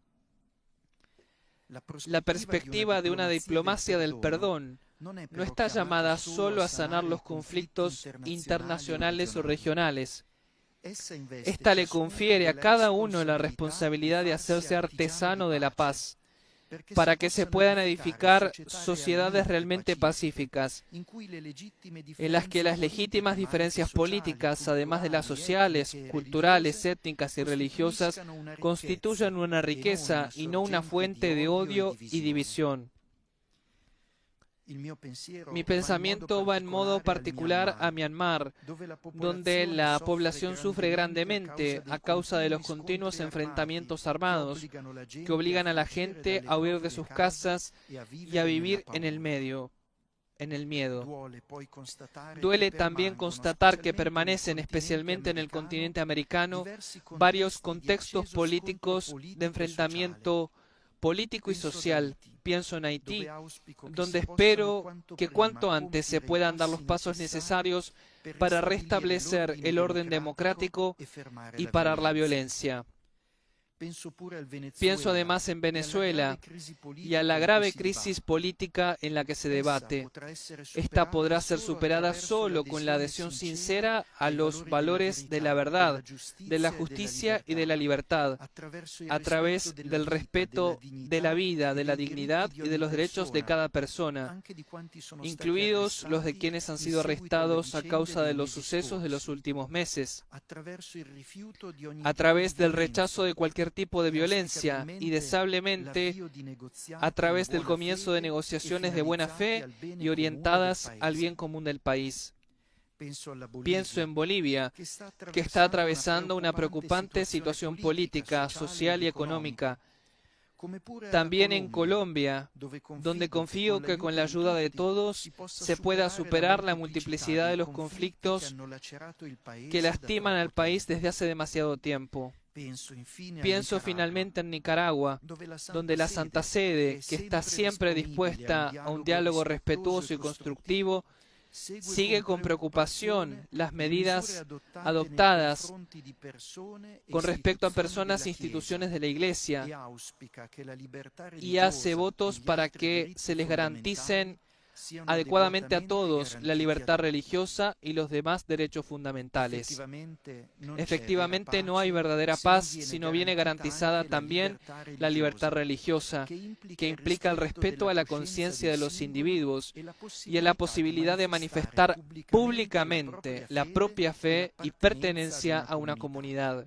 [SPEAKER 1] La perspectiva de una diplomacia del perdón no está llamada solo a sanar los conflictos internacionales o regionales. Esta le confiere a cada uno la responsabilidad de hacerse artesano de la paz, para que se puedan edificar sociedades realmente pacíficas, en las que las legítimas diferencias políticas, además de las sociales, culturales, étnicas y religiosas, constituyan una riqueza y no una fuente de odio y división. Mi pensamiento va en modo particular a Myanmar, donde la población sufre grandemente a causa de los continuos enfrentamientos armados que obligan a la gente a huir de sus casas y a vivir en el miedo. Duele también constatar que permanecen, especialmente en el continente americano, varios contextos políticos de enfrentamiento político y social. Pienso en Haití, donde espero que cuanto antes se puedan dar los pasos necesarios para restablecer el orden democrático y parar la violencia. Pienso además en Venezuela y a la grave crisis política en la que se debate. Esta podrá ser superada solo con la adhesión sincera a los valores de la verdad, de la justicia y de la libertad, a través del respeto de la vida, de la dignidad y de los derechos de cada persona, incluidos los de quienes han sido arrestados a causa de los sucesos de los últimos meses, a través del rechazo de cualquier tipo de violencia y deseablemente a través del comienzo de negociaciones de buena fe y orientadas al bien común del país. Pienso en Bolivia, que está atravesando una preocupante situación política, social y económica. También en Colombia, donde confío que con la ayuda de todos se pueda superar la multiplicidad de los conflictos que lastiman al país desde hace demasiado tiempo. Pienso finalmente en Nicaragua, donde la Santa Sede, que está siempre dispuesta a un diálogo respetuoso y constructivo, sigue con preocupación las medidas adoptadas con respecto a personas e instituciones de la Iglesia y hace votos para que se les garanticen adecuadamente a todos la libertad religiosa y los demás derechos fundamentales. Efectivamente, no hay verdadera paz si no viene garantizada también la libertad religiosa, que implica el respeto a la conciencia de los individuos y a la posibilidad de manifestar públicamente la propia fe y pertenencia a una comunidad.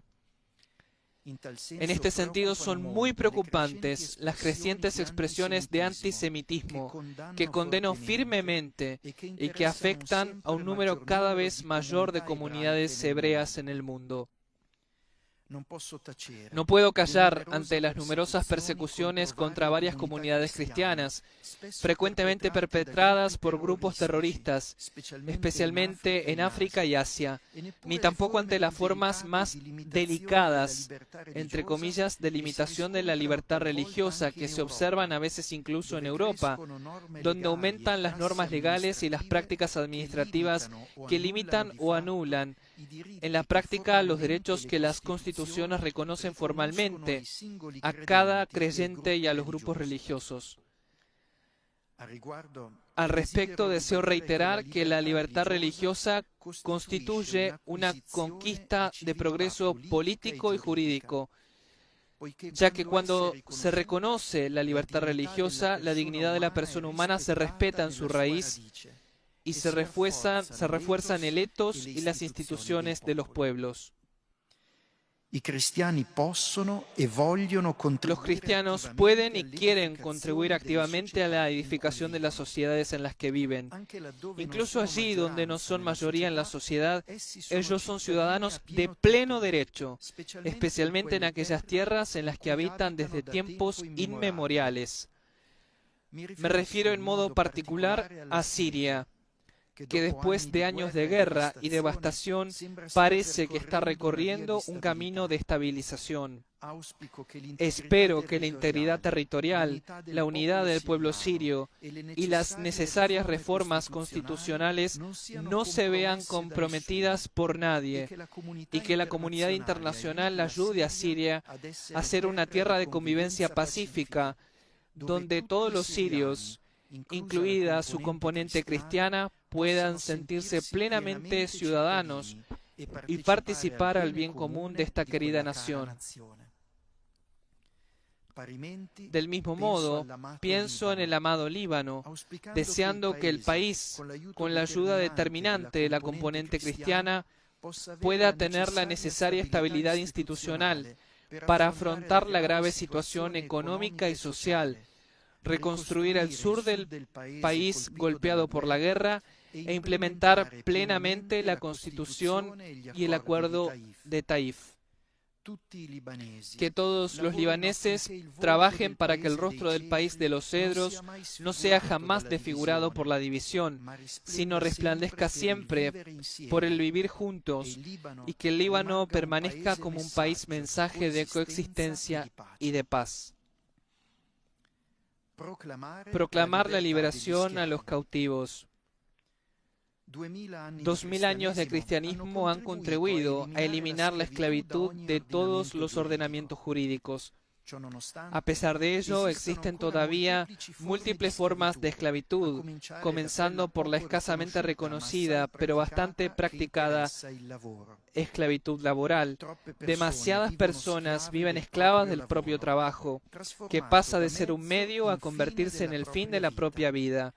[SPEAKER 1] En este sentido, son muy preocupantes las crecientes expresiones de antisemitismo que condeno firmemente y que afectan a un número cada vez mayor de comunidades hebreas en el mundo. No puedo callar ante las numerosas persecuciones contra varias comunidades cristianas, frecuentemente perpetradas por grupos terroristas, especialmente en África y Asia, ni tampoco ante las formas más delicadas, entre comillas, de limitación de la libertad religiosa que se observan a veces incluso en Europa, donde aumentan las normas legales y las prácticas administrativas que limitan o anulan en la práctica los derechos que las constituciones reconocen formalmente a cada creyente y a los grupos religiosos. Al respecto, deseo reiterar que la libertad religiosa constituye una conquista de progreso político y jurídico, ya que cuando se reconoce la libertad religiosa, la dignidad de la persona humana se respeta en su raíz y se refuerzan el etos y las instituciones de los pueblos.
[SPEAKER 2] Los cristianos
[SPEAKER 1] pueden y quieren contribuir activamente a la edificación de las sociedades en las que viven. Incluso allí donde no son mayoría en la sociedad, ellos son ciudadanos de pleno derecho, especialmente en aquellas tierras en las que habitan desde tiempos inmemoriales. Me refiero en modo particular a Siria, que después de años de guerra y devastación parece que está recorriendo un camino de estabilización. Espero que la integridad territorial, la unidad del pueblo sirio y las necesarias reformas constitucionales no se vean comprometidas por nadie y que la comunidad internacional ayude a Siria a ser una tierra de convivencia pacífica, donde todos los sirios, incluida su componente cristiana, puedan sentirse plenamente ciudadanos y participar al bien común de esta querida nación. Del mismo modo, pienso en el amado Líbano, deseando que el país, con la ayuda determinante de la componente cristiana, pueda tener la necesaria estabilidad institucional para afrontar la grave situación económica y social, reconstruir el sur del país golpeado por la guerra e implementar plenamente la Constitución y el Acuerdo de Taif. Que todos los libaneses trabajen para que el rostro del país de los cedros no sea jamás desfigurado por la división, sino resplandezca siempre por el vivir juntos, y que el Líbano permanezca como un país mensaje de coexistencia y de paz. Proclamar la liberación a los cautivos. 2000 años de cristianismo han contribuido a eliminar la esclavitud de todos los ordenamientos jurídicos. A pesar de ello, existen todavía múltiples formas de esclavitud, comenzando por la escasamente reconocida, pero bastante practicada, esclavitud laboral. Demasiadas personas viven esclavas del propio trabajo, que pasa de ser un medio a convertirse en el fin de la propia vida.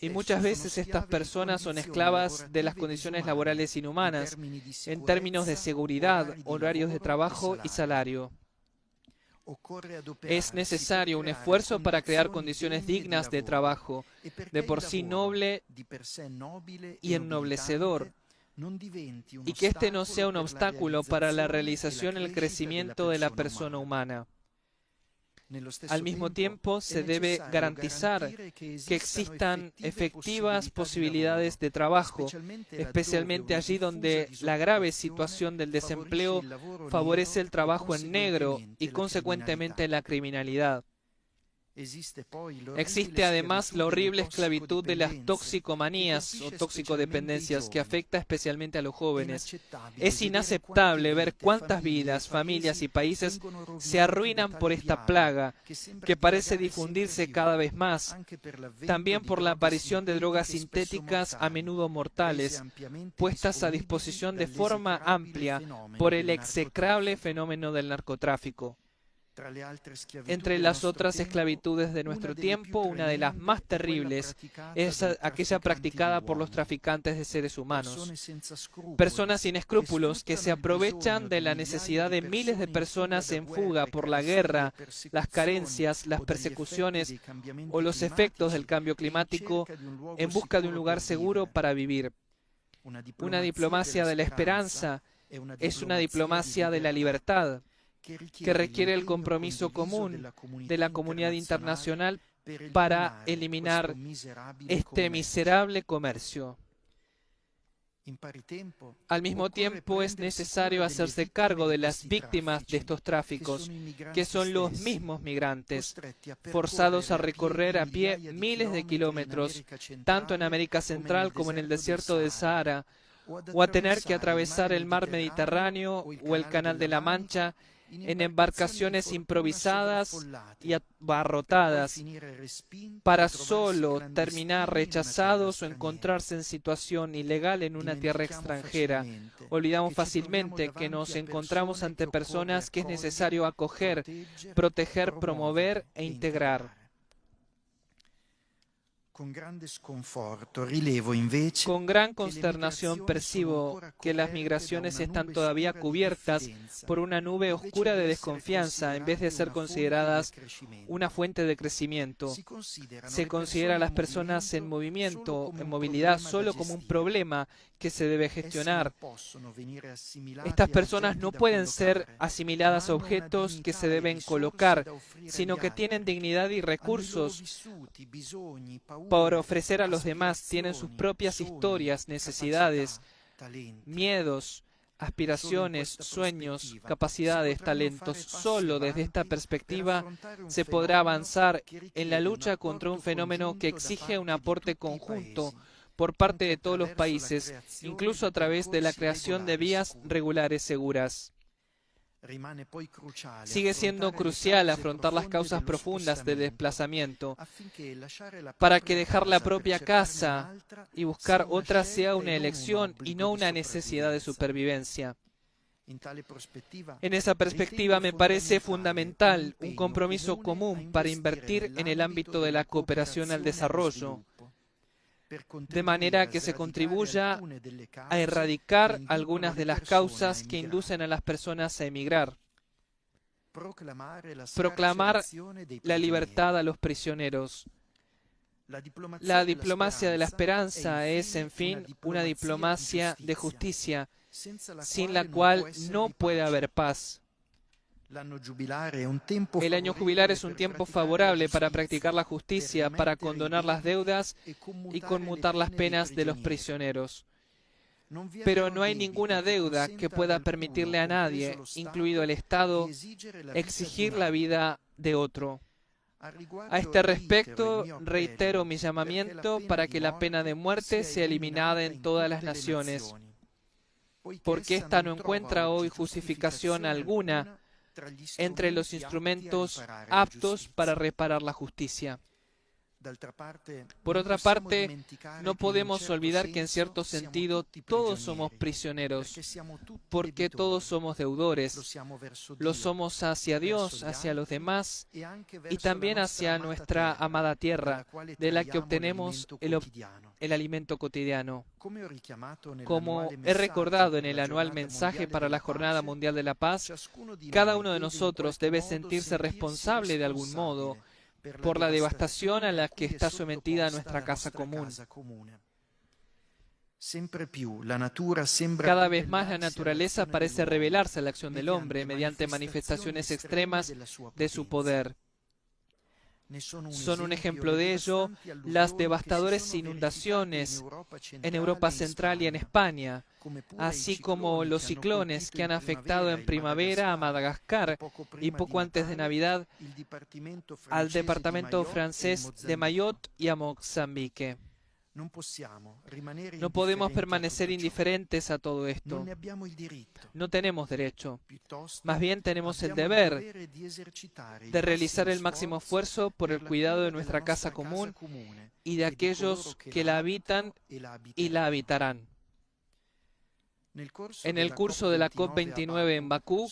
[SPEAKER 1] Y muchas veces estas personas son esclavas de las condiciones laborales inhumanas, en términos de seguridad, horarios de trabajo y salario. Es necesario un esfuerzo para crear condiciones dignas de trabajo, de por sí noble y ennoblecedor, y que este no sea un obstáculo para la realización y el crecimiento de la persona humana. Al mismo tiempo, se debe garantizar que existan efectivas posibilidades de trabajo, especialmente allí donde la grave situación del desempleo favorece el trabajo en negro y, consecuentemente, la criminalidad. Existe además la horrible esclavitud de las toxicomanías o toxicodependencias que afecta especialmente a los jóvenes. Es inaceptable ver cuántas vidas, familias y países se arruinan por esta plaga que parece difundirse cada vez más, también por la aparición de drogas sintéticas a menudo mortales, puestas a disposición de forma amplia por el execrable fenómeno del narcotráfico. Entre las otras esclavitudes de nuestro tiempo, una de las más terribles es aquella practicada por los traficantes de seres humanos. Personas sin escrúpulos que se aprovechan de la necesidad de miles de personas en fuga por la guerra, las carencias, las persecuciones o los efectos del cambio climático en busca de un lugar seguro para vivir. Una diplomacia de la esperanza Es una diplomacia de la libertad que requiere el compromiso común de la comunidad internacional para eliminar este miserable comercio. Al mismo tiempo, es necesario hacerse cargo de las víctimas de estos tráficos, que son los mismos migrantes, forzados a recorrer a pie miles de kilómetros, tanto en América Central como en el desierto del Sahara, o a tener que atravesar el mar Mediterráneo o el Canal de la Mancha en embarcaciones improvisadas y abarrotadas, para solo terminar rechazados o encontrarse en situación ilegal en una tierra extranjera. Olvidamos fácilmente que nos encontramos ante personas que es necesario acoger, proteger, promover e integrar. Con gran consternación percibo que las migraciones están todavía cubiertas por una nube oscura de desconfianza en vez de ser consideradas una fuente de crecimiento. Se considera a las personas en movimiento, en movilidad, solo como un problema que se debe gestionar. Estas personas no pueden ser asimiladas a objetos que se deben colocar, sino que tienen dignidad y recursos por ofrecer a los demás. Tienen sus propias historias, necesidades, miedos, aspiraciones, sueños, capacidades, talentos. Solo desde esta perspectiva se podrá avanzar en la lucha contra un fenómeno que exige un aporte conjunto por parte de todos los países, incluso a través de la creación de vías regulares seguras. Sigue siendo crucial afrontar las causas profundas del desplazamiento, para que dejar la propia casa y buscar otra sea una elección y no una necesidad de supervivencia. En esa perspectiva me parece fundamental un compromiso común para invertir en el ámbito de la cooperación al desarrollo, de manera que se contribuya a erradicar algunas de las causas que inducen a las personas a emigrar. Proclamar la libertad a los prisioneros. La diplomacia de la esperanza es, en fin, una diplomacia de justicia, sin la cual no puede haber paz. El año jubilar es un tiempo favorable para practicar la justicia, para condonar las deudas y conmutar las penas de los prisioneros. Pero no hay ninguna deuda que pueda permitirle a nadie, incluido el Estado, exigir la vida de otro. A este respecto, reitero mi llamamiento para que la pena de muerte sea eliminada en todas las naciones, porque ésta no encuentra hoy justificación alguna entre los instrumentos aptos para reparar la justicia. Por otra parte, no podemos olvidar que en cierto sentido todos somos prisioneros, porque todos somos deudores. Lo somos hacia Dios, hacia los demás y también hacia nuestra amada tierra, de la que obtenemos el alimento cotidiano. Como he recordado en el anual mensaje para la Jornada Mundial de la Paz, cada uno de nosotros debe sentirse responsable de algún modo por la devastación a la que está sometida nuestra casa común. Cada vez más la naturaleza parece rebelarse a la acción del hombre mediante manifestaciones extremas de su poder. Son un ejemplo de ello las devastadoras inundaciones en Europa Central y en España, así como los ciclones que han afectado en primavera a Madagascar y poco antes de Navidad al departamento francés de Mayotte y a Mozambique. No podemos permanecer indiferentes a todo esto. No tenemos derecho. Más bien tenemos el deber de realizar el máximo esfuerzo por el cuidado de nuestra casa común y de aquellos que la habitan y la habitarán. En el curso de la COP29 en Bakú,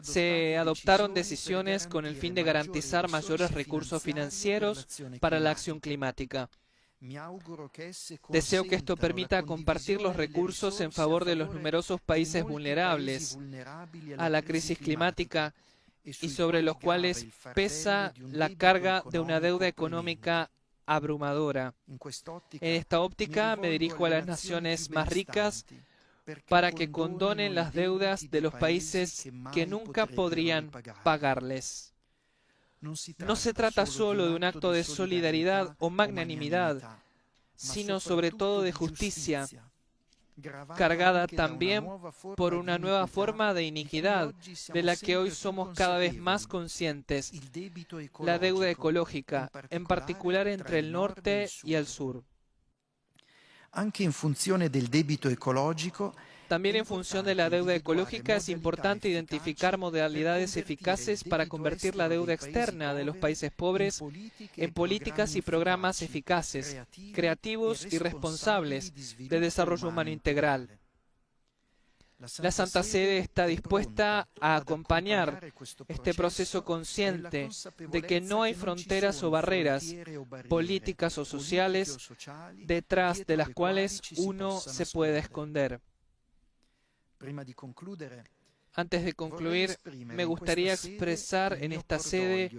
[SPEAKER 1] se adoptaron decisiones con el fin de garantizar mayores recursos financieros para la acción climática. Deseo que esto permita compartir los recursos en favor de los numerosos países vulnerables a la crisis climática y sobre los cuales pesa la carga de una deuda económica abrumadora. En esta óptica me dirijo a las naciones más ricas para que condonen las deudas de los países que nunca podrían pagarles. No se trata solo de un acto de solidaridad o magnanimidad, sino sobre todo de justicia, cargada también por una nueva forma de iniquidad, de la que hoy somos cada vez más conscientes, la deuda ecológica, en particular entre el norte y el sur. También en función de la deuda ecológica es importante identificar modalidades eficaces para convertir la deuda externa de los países pobres en políticas y programas eficaces, creativos y responsables de desarrollo humano integral. La Santa Sede está dispuesta a acompañar este proceso consciente de que no hay fronteras o barreras políticas o sociales detrás de las cuales uno se puede esconder. Antes de concluir, me gustaría expresar en esta sede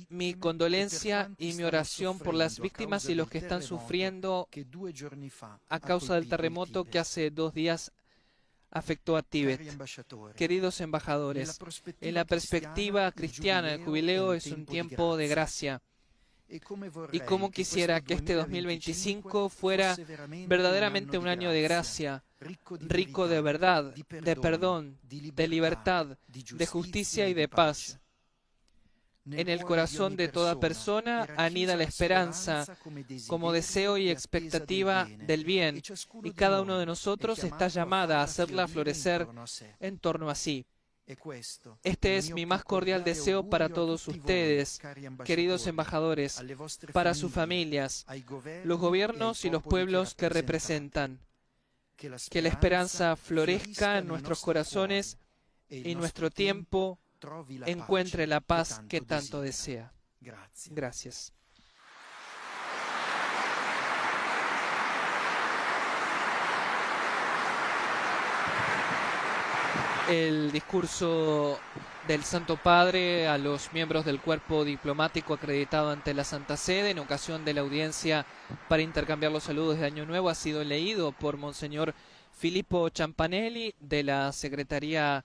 [SPEAKER 1] mi condolencia y mi oración por las víctimas y los que están sufriendo a causa del terremoto que hace 2 días afectó a Tíbet. Queridos embajadores, en la perspectiva cristiana, el jubileo es un tiempo de gracia. Y como quisiera que este 2025 fuera verdaderamente un año de gracia, rico de verdad, de perdón, de libertad, de justicia y de paz. En el corazón de toda persona anida la esperanza como deseo y expectativa del bien, y cada uno de nosotros está llamada a hacerla florecer en torno a sí. Este es mi más cordial deseo para todos ustedes, queridos embajadores, para sus familias, los gobiernos y los pueblos que representan. Que la esperanza florezca en nuestros corazones y nuestro tiempo encuentre la paz que tanto desea. Gracias. El discurso del Santo Padre a los miembros del cuerpo diplomático acreditado ante la Santa Sede en ocasión de la audiencia para intercambiar los saludos de Año Nuevo ha sido leído por Monseñor Filippo Ciampanelli de la Secretaría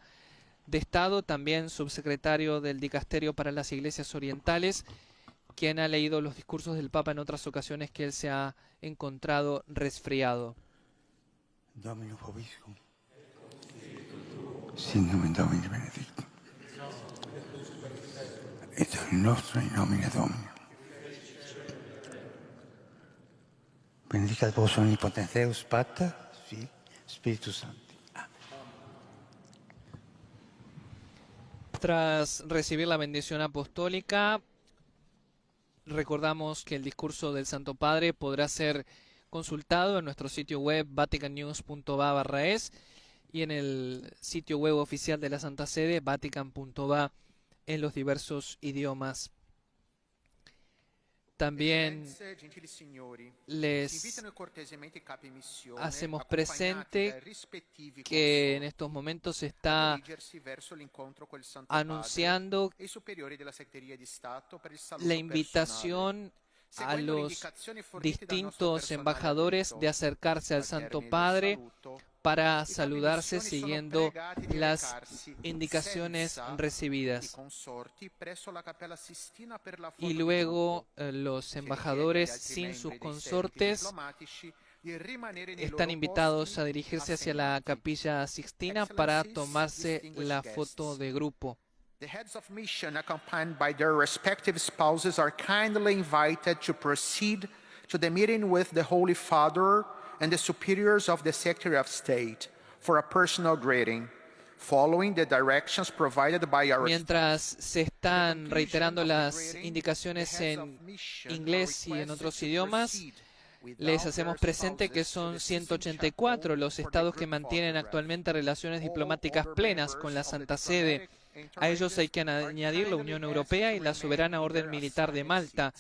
[SPEAKER 1] de Estado, también subsecretario del Dicasterio para las Iglesias Orientales, quien ha leído los discursos del Papa en otras ocasiones que él se ha encontrado resfriado.
[SPEAKER 4] Domino vobiscum. Sin nomen Domini benedictum. Et in nostro in nomine Domini. Benedicat vos omnipotens Deus, Pater, Filii, Spiritus Sancti.
[SPEAKER 1] Tras recibir la bendición apostólica, recordamos que el discurso del Santo Padre podrá ser consultado en nuestro sitio web vaticannews.va/es y en el sitio web oficial de la Santa Sede, vatican.va, en los diversos idiomas. También les hacemos presente que en estos momentos se está anunciando la invitación a los distintos embajadores de acercarse al Santo Padre para saludarse siguiendo las indicaciones recibidas. Y luego los embajadores sin sus consortes están invitados a dirigirse hacia la Capilla Sixtina para tomarse la foto de grupo.
[SPEAKER 5] The heads of mission, accompanied by their respective spouses, are kindly invited to proceed to the meeting with the Holy Father and the superiors of the Secretary of State for a personal greeting, following the directions provided by our...
[SPEAKER 1] Mientras se están reiterando las indicaciones en inglés y en otros idiomas, les hacemos presente que son 184 los estados que mantienen actualmente relaciones diplomáticas plenas con la Santa Sede. A ellos hay que añadir la Unión Europea y la Soberana Orden Militar de Malta.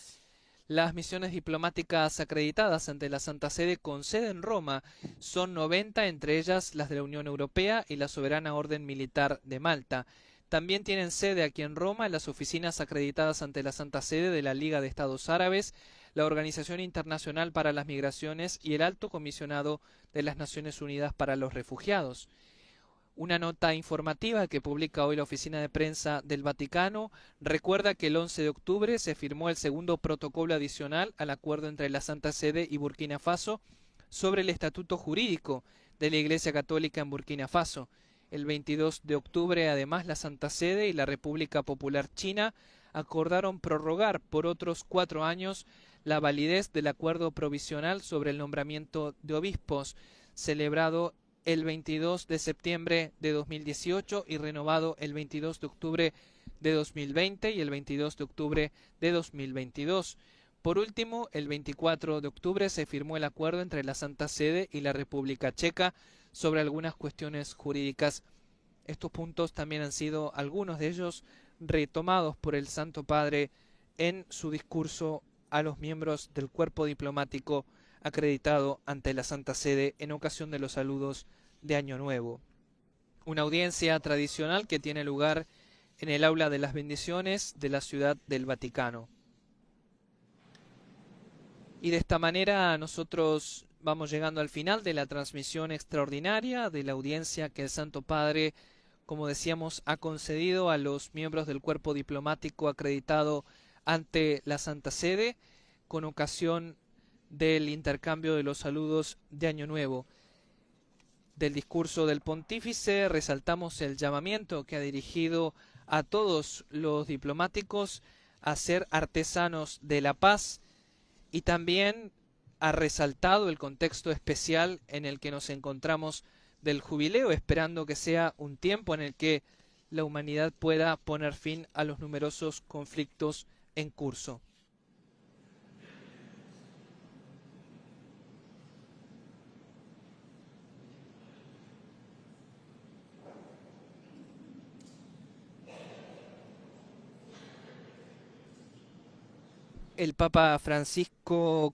[SPEAKER 1] Las misiones diplomáticas acreditadas ante la Santa Sede con sede en Roma son 90, entre ellas las de la Unión Europea y la Soberana Orden Militar de Malta. También tienen sede aquí en Roma las oficinas acreditadas ante la Santa Sede de la Liga de Estados Árabes, la Organización Internacional para las Migraciones y el Alto Comisionado de las Naciones Unidas para los Refugiados. Una nota informativa que publica hoy la Oficina de Prensa del Vaticano recuerda que el 11 de octubre se firmó el segundo protocolo adicional al acuerdo entre la Santa Sede y Burkina Faso sobre el estatuto jurídico de la Iglesia Católica en Burkina Faso. El 22 de octubre, además, la Santa Sede y la República Popular China acordaron prorrogar por otros 4 años la validez del acuerdo provisional sobre el nombramiento de obispos, celebrado el 22 de septiembre de 2018 y renovado el 22 de octubre de 2020 y el 22 de octubre de 2022. Por último, el 24 de octubre se firmó el acuerdo entre la Santa Sede y la República Checa sobre algunas cuestiones jurídicas. Estos puntos también han sido, algunos de ellos, retomados por el Santo Padre en su discurso a los miembros del cuerpo diplomático acreditado ante la Santa Sede en ocasión de los saludos de Año Nuevo. Una audiencia tradicional que tiene lugar en el Aula de las Bendiciones de la Ciudad del Vaticano. Y de esta manera nosotros vamos llegando al final de la transmisión extraordinaria de la audiencia que el Santo Padre, como decíamos, ha concedido a los miembros del cuerpo diplomático acreditado ante la Santa Sede con ocasión del intercambio de los saludos de Año Nuevo. Del discurso del pontífice resaltamos el llamamiento que ha dirigido a todos los diplomáticos a ser artesanos de la paz y también ha resaltado el contexto especial en el que nos encontramos del jubileo, esperando que sea un tiempo en el que la humanidad pueda poner fin a los numerosos conflictos en curso. El Papa Francisco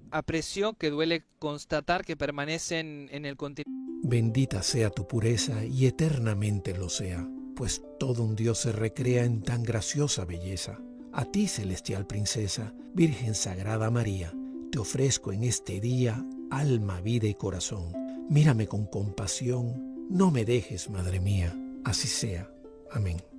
[SPEAKER 1] apreció que duele constatar que permanecen en el continente.
[SPEAKER 6] Bendita sea tu pureza y eternamente lo sea, pues todo un Dios se recrea en tan graciosa belleza. A ti, celestial princesa, Virgen Sagrada María, te ofrezco en este día alma, vida y corazón. Mírame con compasión, no me dejes, Madre mía. Así sea. Amén.